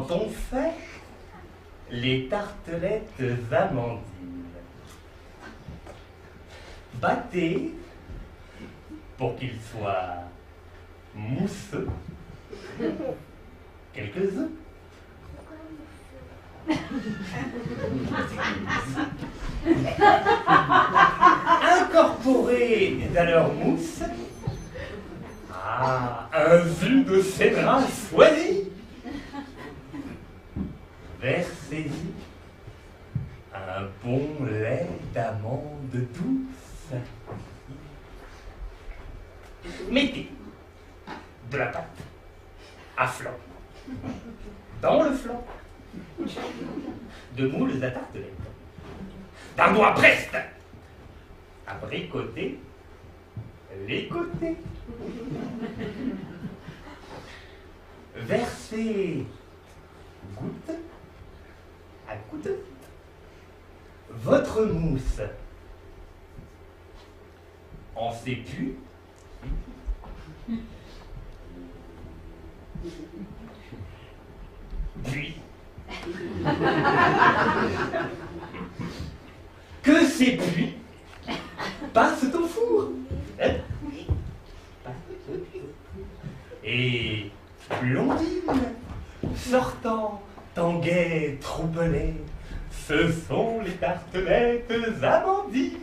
quand on fait les tartelettes amandines. Battez pour qu'ils soient mousseux. Quelques œufs. Incorporez à leur mousse un jus de cédrin soigné. Versez-y un bon lait d'amande douce. Mettez de la pâte à flanc dans le flanc de moules à tartelettes, d'un doigt preste à bricoter les côtés. Versez goutte à goutte votre mousse en sépu puis que ces puits passent au four. Et Blondine, sortant en gai troupelet, ce sont les tartelettes amandines.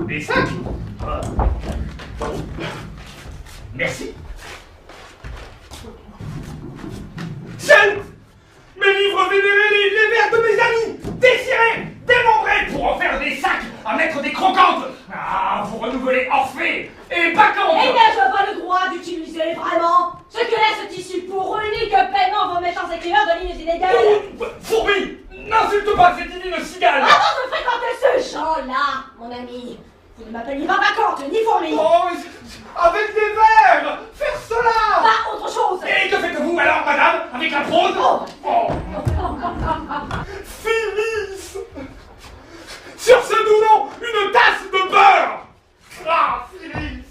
Des sacs. Merci. Seul mes livres vénérés, les verres de mes amis, désirés, démembrés pour en faire des sacs à mettre des croquantes. Ah, vous renouvelez Orphée et Bacchante. Eh bien, je n'ai pas le droit d'utiliser vraiment ce que laisse ce tissu pour unique paiement vos méchants écrivains de lignes inégales. Fourmi, n'insulte pas cette divine cigale. Avant de fréquenter ce genre-là, mon ami, vous ne m'appeliez pas Bacchante ni Fourmi. Oh, avec des verres, faire cela. Pas autre chose. Et que faites-vous alors, madame, avec la prose? Oh. Phyllis, sur ce doux nom, une tasse de beurre. Ah, Phyllis.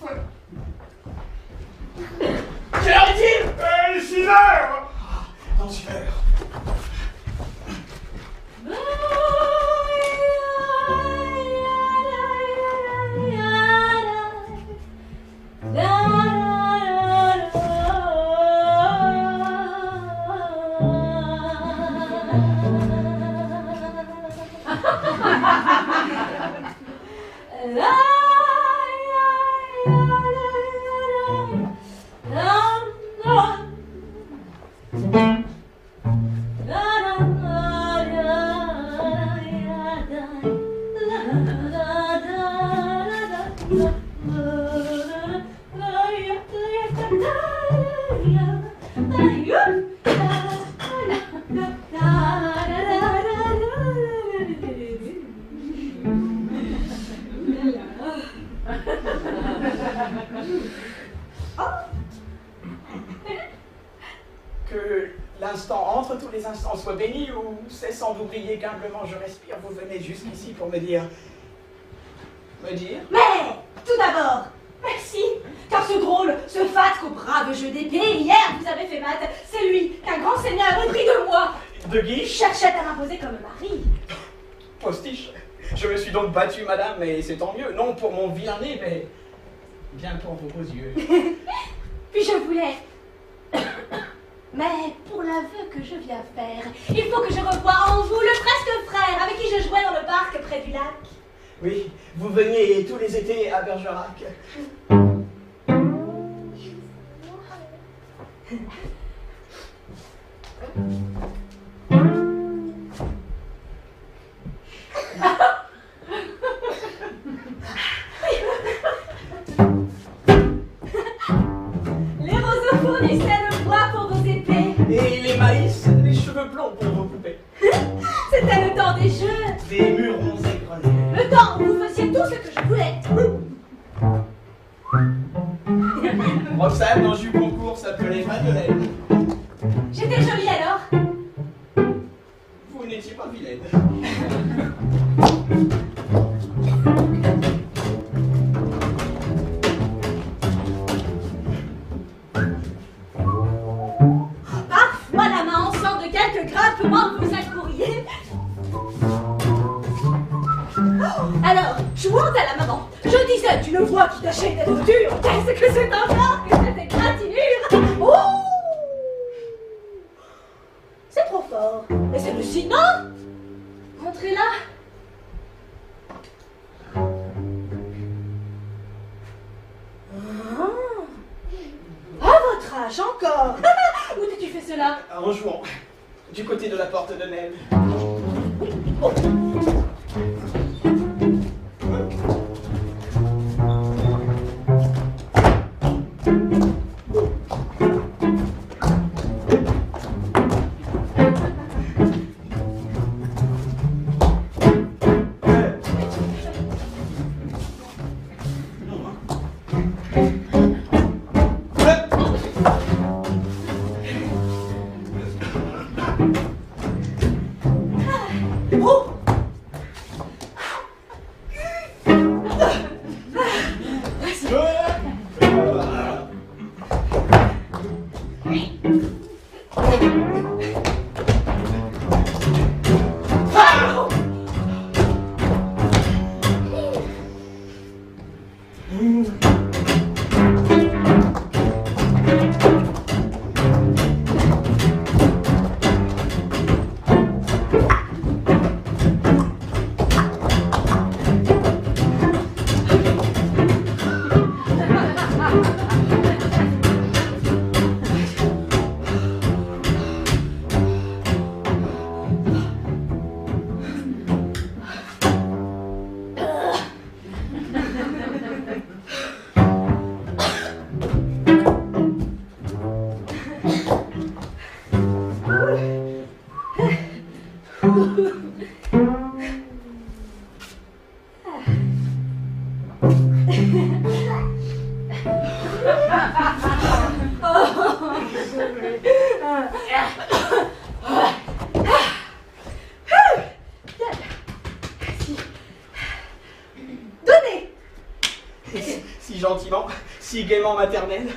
Quelle heure est-il? 6 heures. Dans 6 heures. Que l'instant entre tous les instants soit béni, ou cessant d'oublier qu'humblement je respire, vous venez jusqu'ici pour me dire... Mais, tout d'abord, merci, car ce drôle, ce fat qu'au brave jeu d'épée, hier vous avez fait mat, c'est lui qu'un grand seigneur épris de moi, De Guiche cherchait à m'imposer comme mari. Postiche. Je me suis donc battu, madame, et c'est tant mieux. Non pour mon vilain nez, mais bien pour vos beaux yeux. Puis je voulais... Mais pour l'aveu que je viens faire, il faut que je revoie en vous le presque frère avec qui je jouais dans le parc près du lac. Oui, vous veniez tous les étés à Bergerac. Les roseaux fournissaient le bois pour vos épées. Et les maïs, les cheveux blonds pour vos poupées. C'était le temps des jeux. Des murons égrenés. Le temps où vous faisiez tout ce que je voulais. Roxane, en jupe en cours, s'appelait Madeleine. J'étais jolie alors. Vous n'étiez pas vilaine. l'échappement de vos courrier. Alors, je monte à la maman. Je disais d'une voix qui tâchait d'être dure. Qu'est-ce que c'est encore que cette égratignure? Oh! C'est trop fort. Mais c'est hallucinant. Entrez là. À votre âge encore. Où t'as-tu fait cela? En jouant, du côté de la porte de Nel. Oh. Si gentiment, si gaiement maternelle.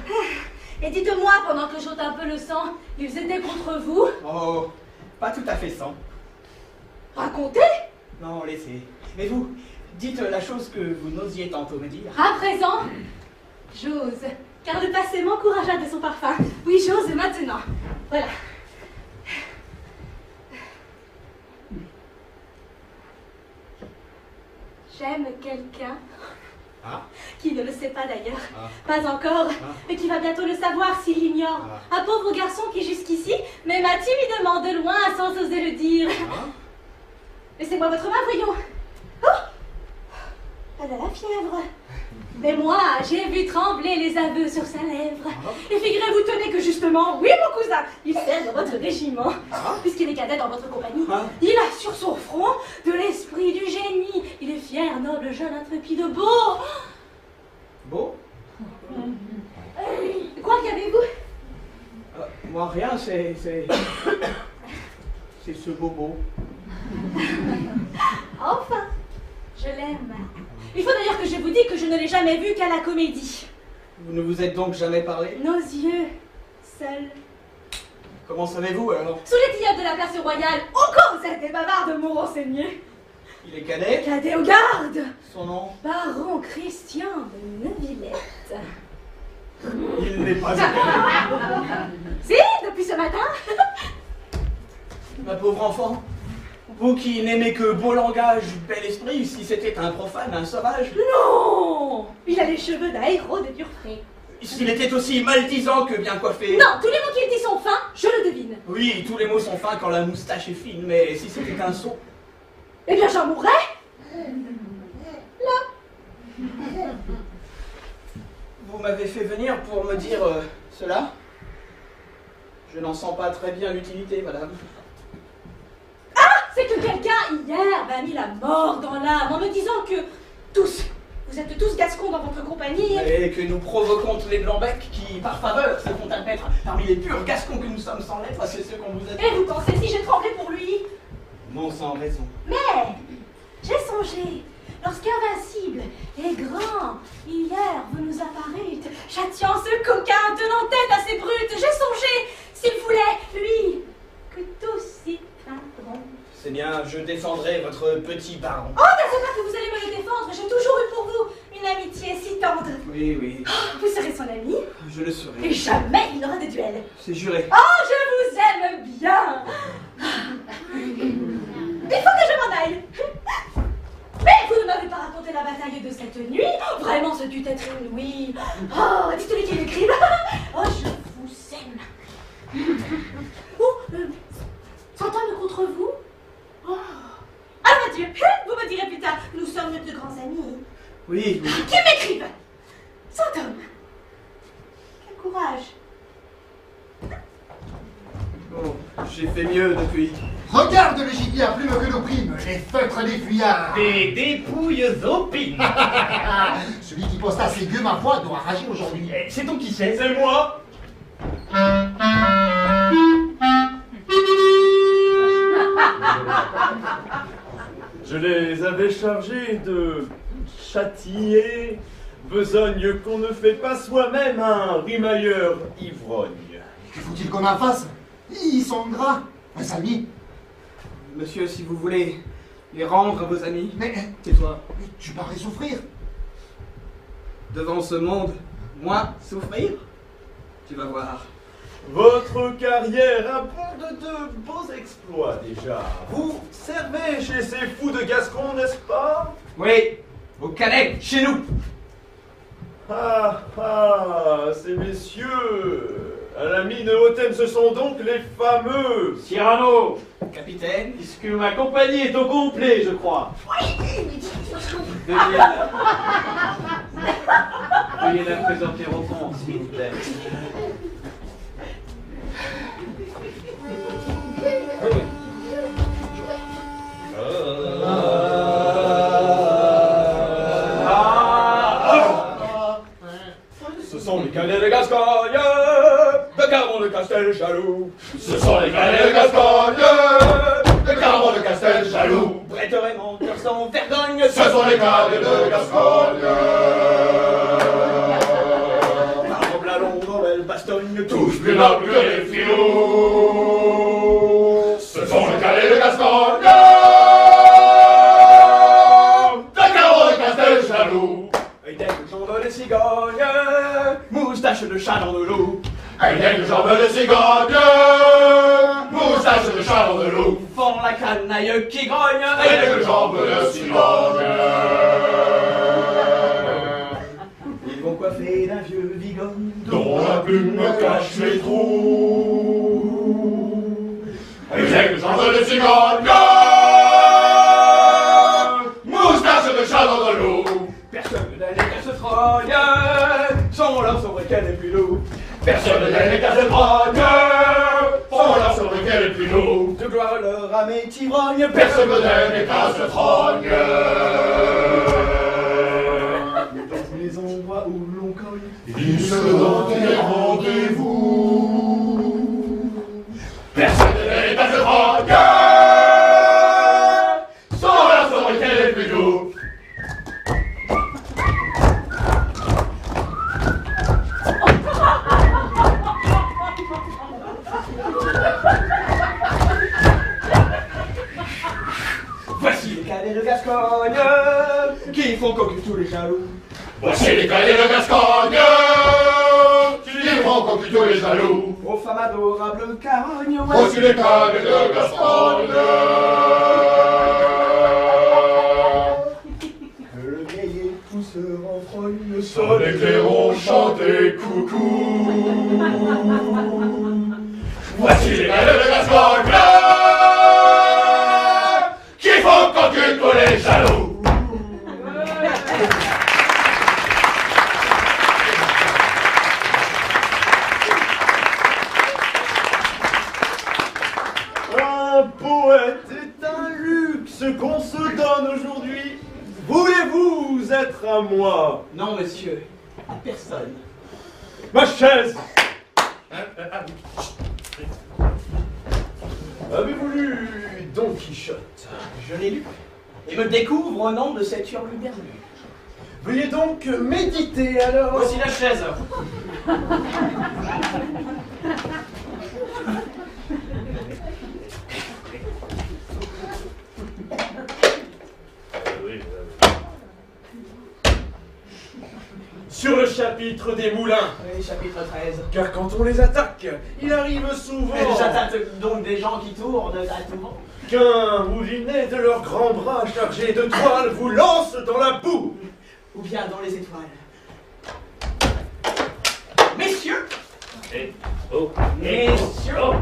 Et dites-moi, pendant que j'ôte un peu le sang, ils étaient contre vous? Oh, pas tout à fait sans. Racontez? Non, laissez. Mais vous, dites la chose que vous n'osiez tantôt me dire. À présent, j'ose, car le passé m'encouragea de son parfum. Oui, j'ose maintenant. Voilà. J'aime quelqu'un qui ne le sait pas d'ailleurs. Pas encore, mais qui va bientôt le savoir s'il l'ignore. Un pauvre garçon qui jusqu'ici m'aima timidement de loin sans oser le dire. Laissez-moi votre main, voyons. Oh, elle a la fièvre. Mais moi, j'ai vu trembler les aveux sur sa lèvre. Et figurez-vous, tenez que justement, oui mon cousin, il sert dans votre régiment, puisqu'il est cadet dans votre compagnie. Il a sur son front de l'esprit du génie. Il est fier, noble, jeune, intrépide, beau. Beau? Quoi qu'avez-vous? Moi, rien, c'est ce bobo. Enfin, je l'aime. Il faut d'ailleurs que je vous dise que je ne l'ai jamais vu qu'à la comédie. Vous ne vous êtes donc jamais parlé? Nos yeux, seuls. Comment savez-vous alors? Sous les tilleuls de la place royale, au cause des bavards de mon renseigné. Il est cadet? Cadet aux gardes. Son nom? Baron Christian de Neuvillette. Il n'est pas cadet. Si, depuis ce matin. Ma pauvre enfant, vous qui n'aimez que beau langage, bel esprit, si c'était un profane, un sauvage. Non! Il a les cheveux d'un héros de Durfray. S'il était aussi maldisant que bien coiffé. Non, tous les mots qu'il dit sont fins, je le devine. Oui, tous les mots sont fins quand la moustache est fine, mais si c'était un sot. Eh bien, j'en mourrais. Là. Vous m'avez fait venir pour me dire cela? Je n'en sens pas très bien l'utilité, madame. C'est que quelqu'un, hier, m'a mis la mort dans l'âme en me disant que vous êtes tous gascons dans votre compagnie. Et que nous provoquons tous les blancs-becs qui, par faveur, se font admettre parmi les purs gascons que nous sommes sans lettres, c'est ce qu'on vous a dit. Et vous pensez si j'ai tremblé pour lui? Non, sans raison. Mais j'ai songé, lorsqu'invincible et grand, hier vous nous apparûtes, châtiant ce coquin, tenant tête à ces brutes, j'ai songé, s'il voulait, lui, que tous C'est bien, je défendrai votre petit baron. Oh, n'attendez pas que vous allez me le défendre. J'ai toujours eu pour vous une amitié si tendre. Oui, oui, Oh, vous serez son ami. je le serai. Et jamais il n'aura de duel. C'est juré. Oh, je vous aime bien. Il faut que je m'en aille. Mais vous ne m'avez pas raconté la bataille de cette nuit. Vraiment, ce dut être une nuit. Oh, dites-lui qu'il écrive. Oh, je vous aime. Oh, 100 hommes contre vous. Oh. Ah, mon Dieu, vous me direz plus tard, nous sommes de grands amis. Oui, oui. Qu'il m'écrive. 100 hommes. Quel courage. Bon, j'ai fait mieux depuis. Regarde le gibier à plumes que nous prîmes, les feutres des fuyards. Des dépouilles opines. Celui qui posta ses gueux, ma foi, doit rager aujourd'hui. C'est donc qui c'est? C'est moi. Je les avais chargés de châtier, besogne qu'on ne fait pas soi-même un rimailleur ivrogne. Que faut-il qu'on en fasse? Ils sont gras. Un sali. Monsieur, si vous voulez les rendre à vos amis, Mais tais-toi. tu parais souffrir. Devant ce monde, moi, souffrir? Tu vas voir. Votre carrière abonde de beaux exploits déjà. Vous servez chez ces fous de Gascon, n'est-ce pas? Oui, au Calais, chez nous. Ah, ces messieurs à la mine hautaine, ce sont donc les fameux Cyrano, Capitaine, puisque ma compagnie est au complet, je crois. Veuillez la présenter au comte, s'il vous plaît. Ce sont les cadets de Gascogne, de Carmon de Castel-Jaloux. Ce sont les cadets de Gascogne, de Carmon de Castel-Jaloux. prêterai mon cœur sans vergogne. Ce sont les cadets de Gascogne. Par la longue belle bastogne, Tous plus nobles que les filous. Ce sont les cadets de Gascogne, de Carmon de Castel-Jaloux. œil d'aigle, jambes de cigogne, moustache de chat dans le loup. Œil d'aigle, jambes de cigogne, moustache de chat dans de loup. Font la canaille qui grogne, Œil d'aigle, jambes de cigogne. Ils vont coiffer d'un vieux vigogne, Dont la plume cache les trous. Œil d'aigle, jambes de cigogne, moustache de chat dans de loup. personne d'aller qu'à se trogne, sont leurs sobriquets les plus lourds. Personne n'est qu'à se trogne, on leur sur lequel est plus lourd. De gloire leur âme est ivrogne, Personne n'est qu'à se trogne. dans tous les endroits où l'on cogne, Ils se donnent des rendez-vous. Personne n'est qu'à se trogne, on leur sur lequel est plus lourd. voici les cadets de Gascogne, qui font cocu tous les jaloux. Voici les cadets de Gascogne, qui font comme plutôt les jaloux. Aux femmes adorables carognes, Voici les cadets de Gascogne. que le vieil époux se renfrogne, Sonne les clairons, chantez coucou. Voici les cadets de Gascogne, qui font cocu tous les jaloux. Un poète est un luxe qu'on se donne aujourd'hui. Voulez-vous être à moi? Non, monsieur, à personne. Ma chaise! Avez-vous lu Don Quichotte? Je l'ai lu et me découvre au nom de cette hurluberlu. Veuillez donc méditer alors. Voici la chaise. sur le chapitre des moulins. Oui, chapitre 13. Car quand on les attaque, il arrive souvent J'attaque donc des gens qui tournent à tout vent. qu'un moulinet de leurs grands bras chargés de toile vous lance dans la boue. Ou bien dans les étoiles. Messieurs! Oh, Messieurs! oh.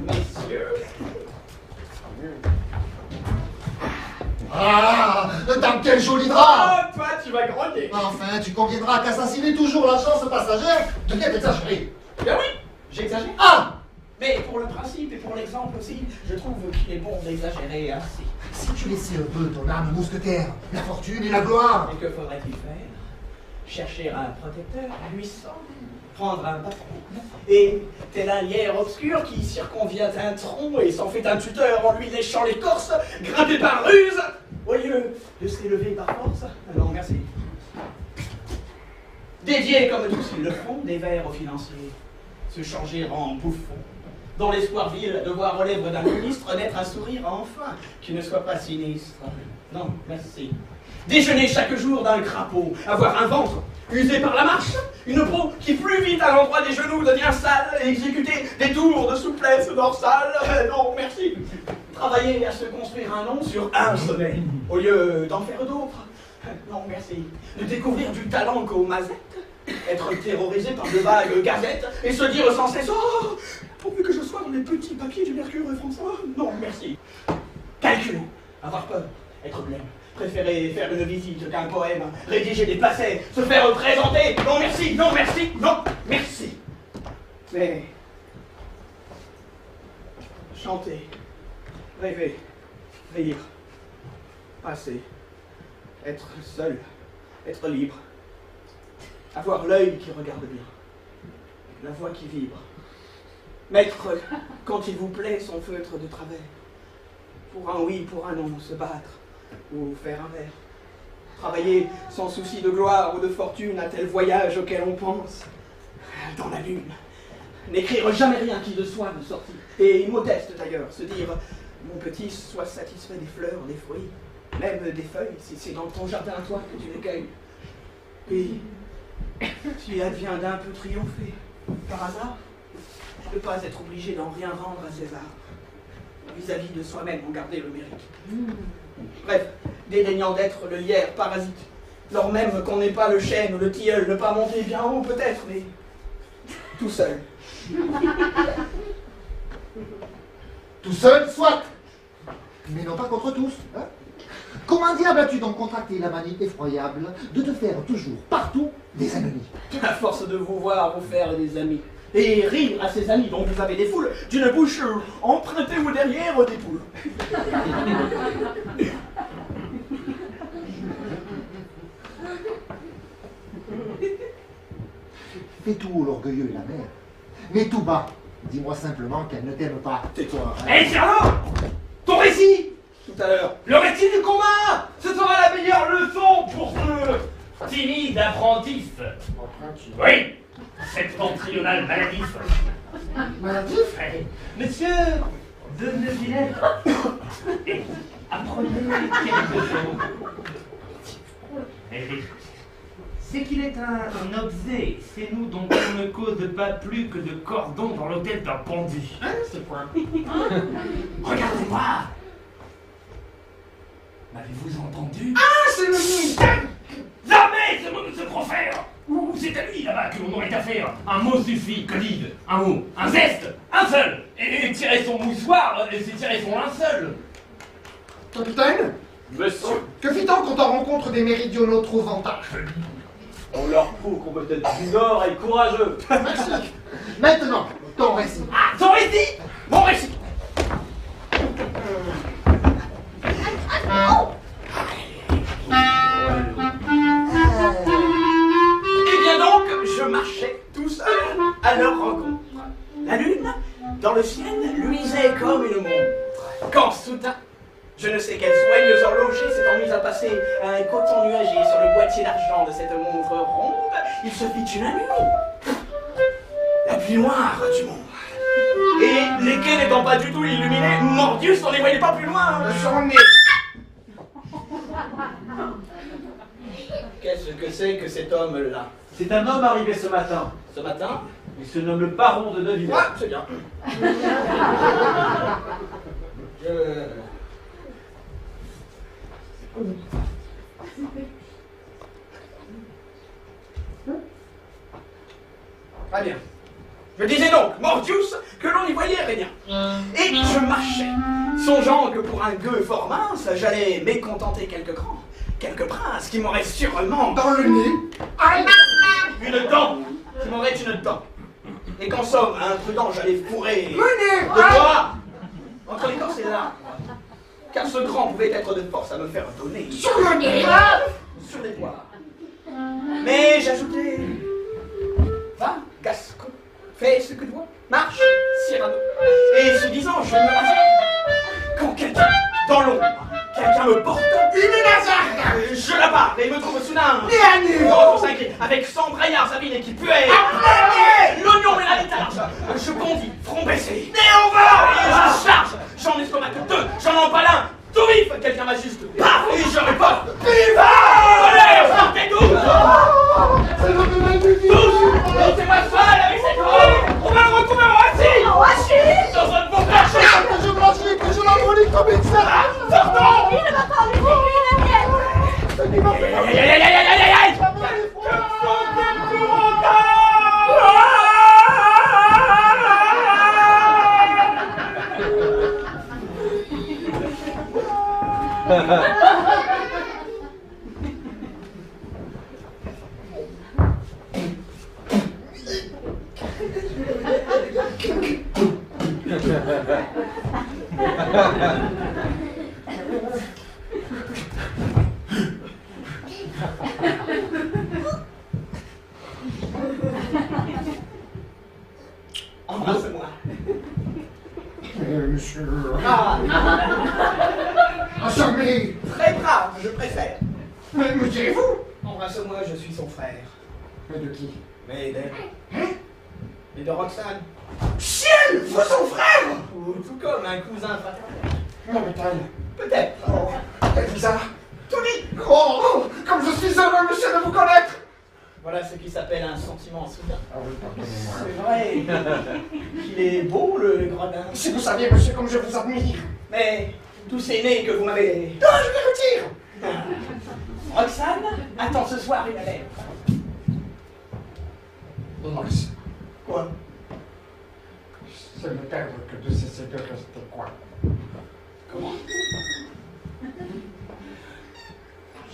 Messieurs! Ah, dans quel joli drap! Oh, toi, tu vas grogner! Enfin, tu conviendras qu'assassiner toujours la chance passagère devient exagéré. Ben oui, j'exagère. Ah! Mais pour le principe et pour l'exemple aussi, je trouve qu'il est bon d'exagérer ainsi. Si tu laissais un peu ton âme mousquetaire, la fortune et la gloire. Et que faudrait-il faire? Chercher un protecteur puissant, prendre un patron, et tel un lierre obscur qui circonvient un tronc et s'en fait un tuteur en lui léchant l'écorce, grimper par ruse, au lieu de s'élever par force. Alors merci. Dédier comme tous ils le font, des vers aux financiers, se changer en bouffon, dans l'espoir vil de voir aux lèvres d'un ministre naître un sourire enfin, qui ne soit pas sinistre. Non, merci. Déjeuner chaque jour d'un crapaud, avoir un ventre usé par la marche, une peau qui plus vite à l'endroit des genoux devient sale et exécuter des tours de souplesse dorsale. Non, merci. Travailler à se construire un nom sur un sommet, au lieu d'en faire d'autres. Non, merci. De découvrir du talent qu'aux mazettes, être terrorisé par de vagues gazettes et se dire sans cesse « Oh, pourvu que je sois dans les petits papiers du Mercure et François !» Non, merci. Calculer, avoir peur, être blême, préférer faire une visite qu'un poème, rédiger des placets, se faire présenter. Non, merci, non, merci, non, merci. Mais chanter, rêver, rire, passer, être seul, être libre, avoir l'œil qui regarde bien, la voix qui vibre, mettre, quand il vous plaît, son feutre de travers, pour un oui, pour un non, se battre, ou faire un verre, travailler sans souci de gloire ou de fortune à tel voyage auquel on pense, dans la lune, n'écrire jamais rien qui de soi ne sortit, et modeste d'ailleurs, se dire, mon petit, sois satisfait des fleurs, des fruits, même des feuilles, si c'est dans ton jardin à toi que tu les cueilles. Puis, s'il advient d'un peu triompher, par hasard, ne pas être obligé d'en rien rendre à César, vis-à-vis de soi-même en garder le mérite. Bref, dédaignant d'être le lierre parasite, lors même qu'on n'est pas le chêne ou le tilleul, ne pas monter bien haut peut-être, mais tout seul. Tout seul, soit. Mais non pas contre tous. Hein? Comment diable as-tu donc contracté la manie effroyable de te faire toujours, partout, des ennemis? À force de vous voir vous faire des amis, et rire à ces amis dont vous avez des foules, d'une bouche empruntée au derrière des poules. Fais tout haut l'orgueilleux et la mère. Mais tout bas, dis-moi simplement qu'elle ne t'aime pas. Tais-toi. Hé, Cyrano! Ton récit! Tout à l'heure. Le récit du combat! Ce sera la meilleure leçon pour ce timide apprenti. Oui, septentrional maladif. Maladif? Ouais. Monsieur de Neuvillette, apprenez quelque chose. C'est qu'il est un objet, c'est nous dont on ne cause pas plus que de cordons dans l'hôtel d'un pendu. Hein, ce point. Regardez-moi! M'avez-vous entendu? Ah, c'est le ministère! Jamais ce mot ne se profère! Ou c'est à lui là-bas que l'on aurait affaire. Un mot suffit, Candide. Un mot, un zeste, un seul. Et tirer son moussoir, c'est tirer son linceul. Capitaine? Monsieur, Que fit-on quand on rencontre des méridionaux trop vantages? on leur prouve qu'on peut être du Nord et courageux. Merci. Maintenant, ton récit. Ah, son récit! Mon récit! Eh bien donc, je marchais tout seul à leur rencontre. La lune, dans le ciel, luisait comme une montre. Quand soudain, je ne sais quelle soigneuse horloger s'étant mise à passer un coton nuagé sur le boîtier d'argent de cette montre ronde, il se fit une nuit. La plus noire du monde. Et les quais n'étant pas du tout illuminés, mordius, on ne les voyait pas plus loin. J'en ai... Qu'est-ce que c'est que cet homme-là? C'est un homme arrivé ce matin. Ce matin? Il se nomme le baron de Neuville. Ouais, c'est bien. Très bien. Je disais donc, Mordius, que l'on n'y voyait rien. Et je marchais, songeant que pour un gueux fort mince, j'allais mécontenter quelques grands, quelques princes qui m'auraient sûrement Dans le nez. une dent, qui m'auraient une dent. Et qu'en somme, imprudent, j'allais fourrer Menez. de quoi entre l'écorce et l'arbre. Car ce grand pouvait être de force à me faire donner Sur le nez. sur les doigts. Mais j'ajoutais, va, Gascon, fais ce que dois, marche, Cyrano. Et ce disant, je me rasais. Quand quelqu'un, dans l'ombre, quelqu'un me porte Une Nazareth. je la barre et me trouve sous un Nez. avec 100 braillards à vide qui puaient l'oignon et la litarge. Je bondis, front baissé, et on va. Et je charge, j'en estomac que deux, j'en empale un, tout vif. Quelqu'un m'a juste paf et je riposte. Viva! Allez, sortez tous! C'est l'homme de la nuit. Tous! Laissez-moi seul avec cette robe! On va le retrouver en Racine! Dans un bon cachet! Que je blanchis, que je l'envolie comme une sœur. Sortons! Il ne va pas lui faire une mienne. Aïe aïe aïe aïe aïe aïe aïe! Embrasse-moi. Monsieur. Jamais. Très brave, je préfère. Mais me direz-vous? Embrasse-moi, je suis son frère. Mais de qui? Mais d'elle. Et de Roxane. Ciel, vous son frère? Ou tout comme un cousin fraternel. Non, mais tal. Peut-être. Oh, Elisa. Tout dit. Oh, comme je suis heureux, monsieur, de vous connaître. Voilà ce qui s'appelle un sentiment soudain. Ah oui, pardonnez-moi. C'est vrai. Il est beau, le gredin. Si vous saviez, monsieur, comme je vous admire. Mais tous ces nez que vous m'avez... Non, je les retire. Roxane, attends ce soir une lettre. Maurice, Quoi? c'est ne perdre que de cesser de rester quoi? Comment?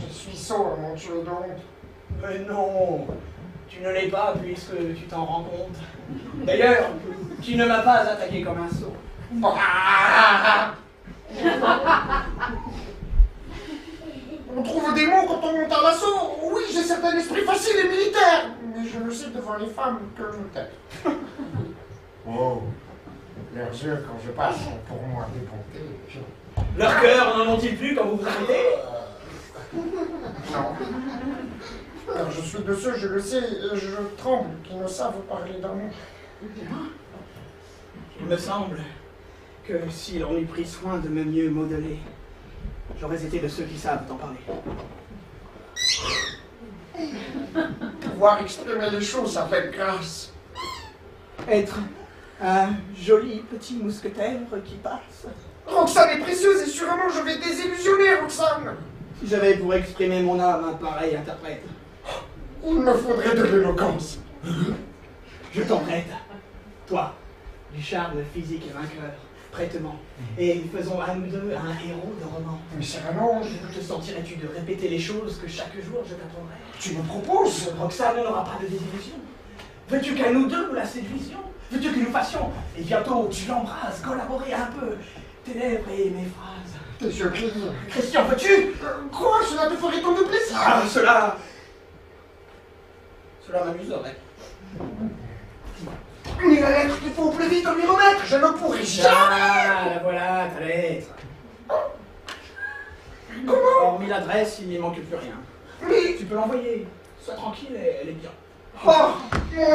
Je suis sourd, mon Dieu, donc. Mais non, tu ne l'es pas puisque tu t'en rends compte. D'ailleurs, tu ne m'as pas attaqué comme un sourd. Bah. On trouve des mots quand on monte à l'assaut. Oui, j'ai certain esprit facile et militaire. Mais je ne sais devant les femmes que je tête. Oh, leurs yeux, quand je passe, sont pour moi des bontés. Leurs cœurs n'en ont-ils plus quand vous vous arrêtez? Non. Car je suis de ceux, je le sais, et je tremble, qui ne savent parler d'amour. Il me semble que si l'on eût pris soin de me mieux modeler, j'aurais été de ceux qui savent en parler. Pouvoir exprimer les choses avec grâce. Être un joli petit mousquetaire qui passe. Roxane est précieuse et sûrement je vais désillusionner Roxane. Si j'avais pour exprimer mon âme un pareil interprète, Il me faudrait de l'éloquence. je t'en prête. Toi, du charme physique et vainqueur, prêtement. Et faisons à nous deux un héros de roman. Mais Cyrano, Te sentirais-tu de répéter les choses que chaque jour je t'apprendrai? tu me proposes. Roxane n'aura pas de désillusion. Veux-tu qu'à nous deux nous la séduisions? Veux-tu que nous fassions, et bientôt tu l'embrasses, collaborer un peu, tes lèvres et mes phrases? Tes yeux brillent. Christian, veux-tu? Quoi? Cela te ferait tant de plaisir? Ah, cela m'amuserait. Mais la lettre qu'il faut au plus vite lui remettre, je ne pourrai jamais. Ah, voilà ta lettre. Comment? Hormis l'adresse, il n'y manque plus rien. Mais... Tu peux l'envoyer. Sois tranquille, elle est bien. Oh, mon